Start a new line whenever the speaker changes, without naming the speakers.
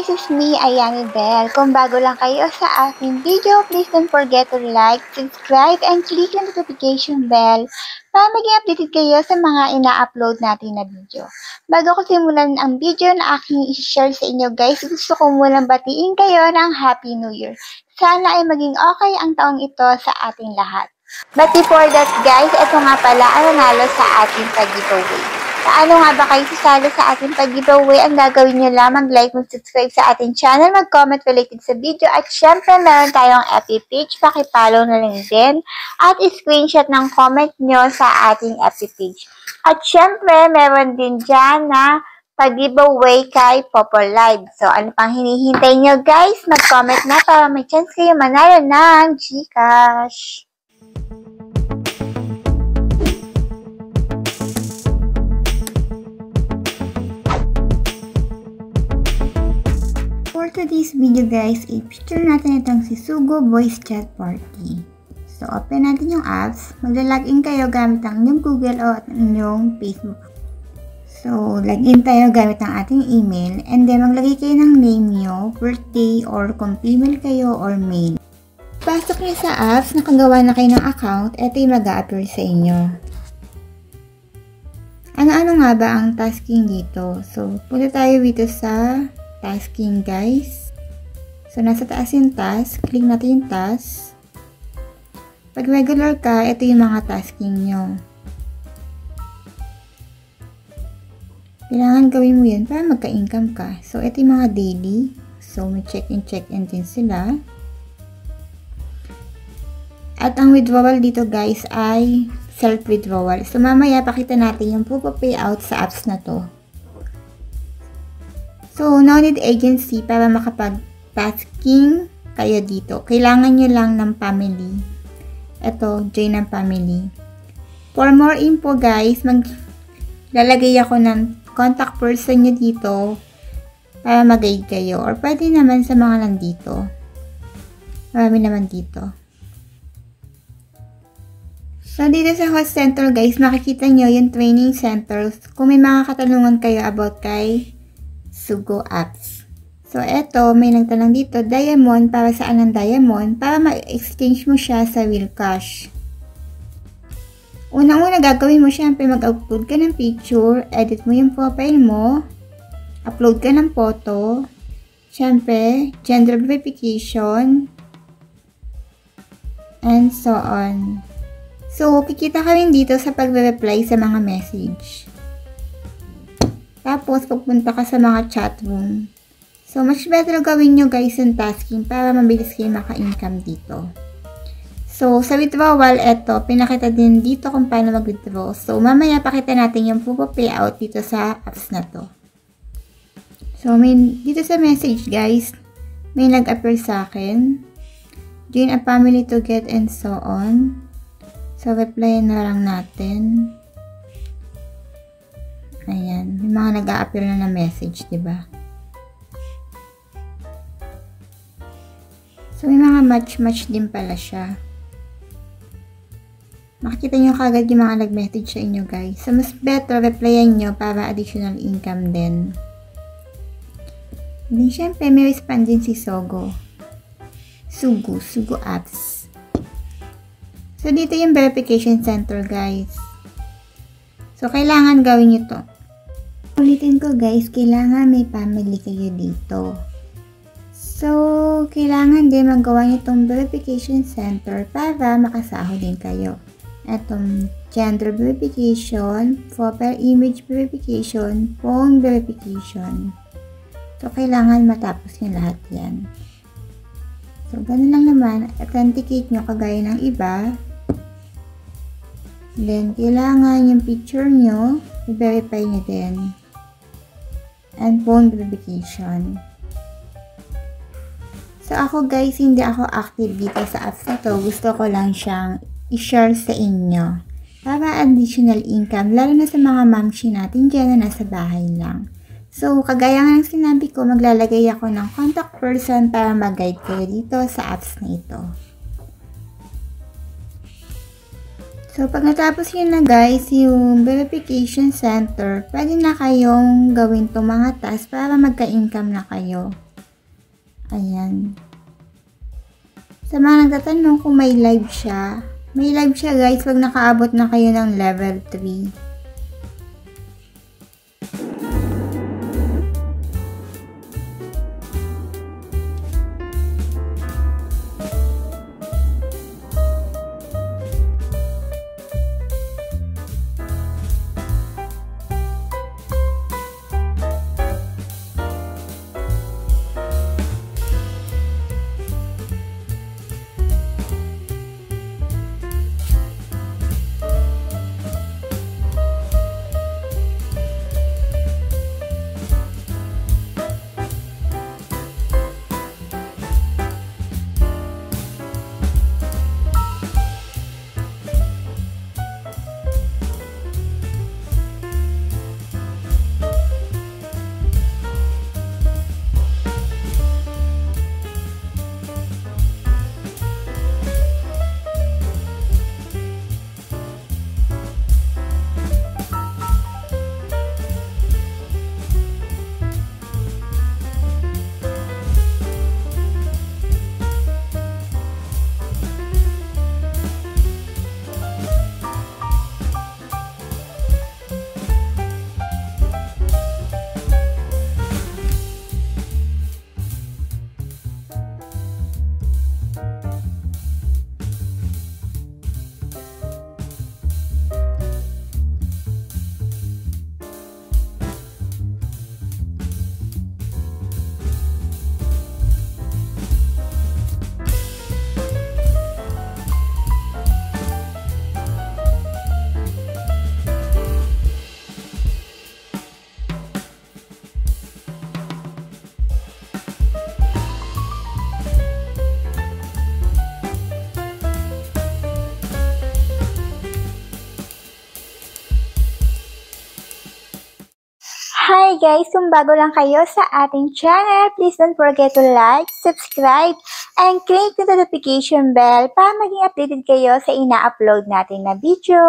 This is me, Ayani Bell. Kung bago lang kayo sa aking video, please don't forget to like, subscribe, and click the notification bell para maging updated kayo sa mga ina-upload natin na video. Bago ko simulan ang video na aking i-share sa inyo guys, gusto ko munang batiin kayo ng Happy New Year. Sana ay maging okay ang taong ito sa ating lahat. But before that guys, ito nga pala ang nanalo sa ating pag-giveaway. Paano nga ba kayo sasali sa ating pag-giveaway? Ang gagawin nyo lang, mag-like, mag-subscribe sa ating channel, mag-comment related sa video, at syempre meron tayong FB page, pakipollow na lang din, at screenshot ng comment nyo sa ating FB page. At syempre, meron din dyan na pag-giveaway kay Popo Live. So, ano pang hinihintay nyo guys? Mag-comment na para may chance kayo manalo ng GCash. For today's video guys, i-picture natin itong si Sugo Voice Chat Party. So, open natin yung apps. Magla-login kayo gamit ang inyong Google o ang inyong Facebook. So, login tayo gamit ang ating email. And then, maglagay kayo ng name nyo, birthday, or kung female kayo or male. Pasok nyo sa apps, nakagawa na kayo ng account, ito yung mag-a-appear sa inyo. Ano-ano nga ba ang tasking dito? So, punta tayo dito sa tasking guys. So, nasa taas yung task. Click natin yung task. Pag regular ka, ito yung mga tasking nyo. Kailangan gawin mo yan para magka-income ka. So, ito yung mga daily. So, may check-in din sila. At ang withdrawal dito guys ay self-withdrawal. So, mamaya pakita natin yung payout sa apps na to. So, no need agency para makapag-tasking kayo dito. Kailangan nyo lang ng family. Ito, join ng family. For more info guys, maglalagay ako ng contact person nyo dito para mag-guide kayo. Or pwede naman sa mga nandito. Marami naman dito. So, dito sa host center guys, makikita nyo yung training centers kung may mga katanungan kayo about kay Sugo apps. So, eto, may nagtanong dito, diamond, para saan ang diamond? Para ma-exchange mo siya sa real cash. Unang-una gagawin mo, syempre mag-upload ka ng picture, edit mo yung profile mo, upload ka ng photo, syempre, gender verification, and so on. So, kikita ka rin dito sa pag-reply sa mga message. Tapos, pupunta ka sa mga chat room. So, much better gawin nyo guys yung tasking para mabilis kayo maka-income dito. So, sa withdrawal, eto, pinakita din dito kung paano mag-withdraw. So, mamaya pakita natin yung payout dito sa apps na to. So, dito sa message guys, may nag-appear sa akin. Join a family to get and so on. So, reply na lang natin. Ayan, may mga nag-a-appear na message, diba? So, may mga match din pala siya. Makikita nyo kagad yung mga nag-message sa inyo, guys. So, mas better, replyan nyo para additional income din. And then, syempre, may respond din si Sugo apps. So, dito yung verification center, guys. So, kailangan gawin nyo to. Ulitin ko guys, kailangan may family kayo dito. So, kailangan din magawa nyo itong verification center para makasahod din kayo. Itong gender verification, profile image verification, phone verification. So, kailangan matapos nyo lahat yan. So, ganun lang naman, authenticate nyo kagaya ng iba. Then, kailangan yung picture nyo, i-verify nyo din. And phone verification. So, ako guys, hindi ako active dito sa apps na to. Gusto ko lang siyang i-share sa inyo. Para additional income, lalo na sa mga mamshi natin dyan na nasa bahay lang. So, kagaya nga ng sinabi ko, maglalagay ako ng contact person para mag-guide kayo dito sa apps na ito. So, pag natapos yun na guys, yung verification center, pwede na kayong gawin itong mga tasks para magka-income na kayo. Ayan. Sa mga nagtatanong kung may live siya, guys pag nakaabot na kayo ng level 3. Hi guys! Kung bago lang kayo sa ating channel, please don't forget to like, subscribe, and click the notification bell para maging updated kayo sa ina-upload natin na video.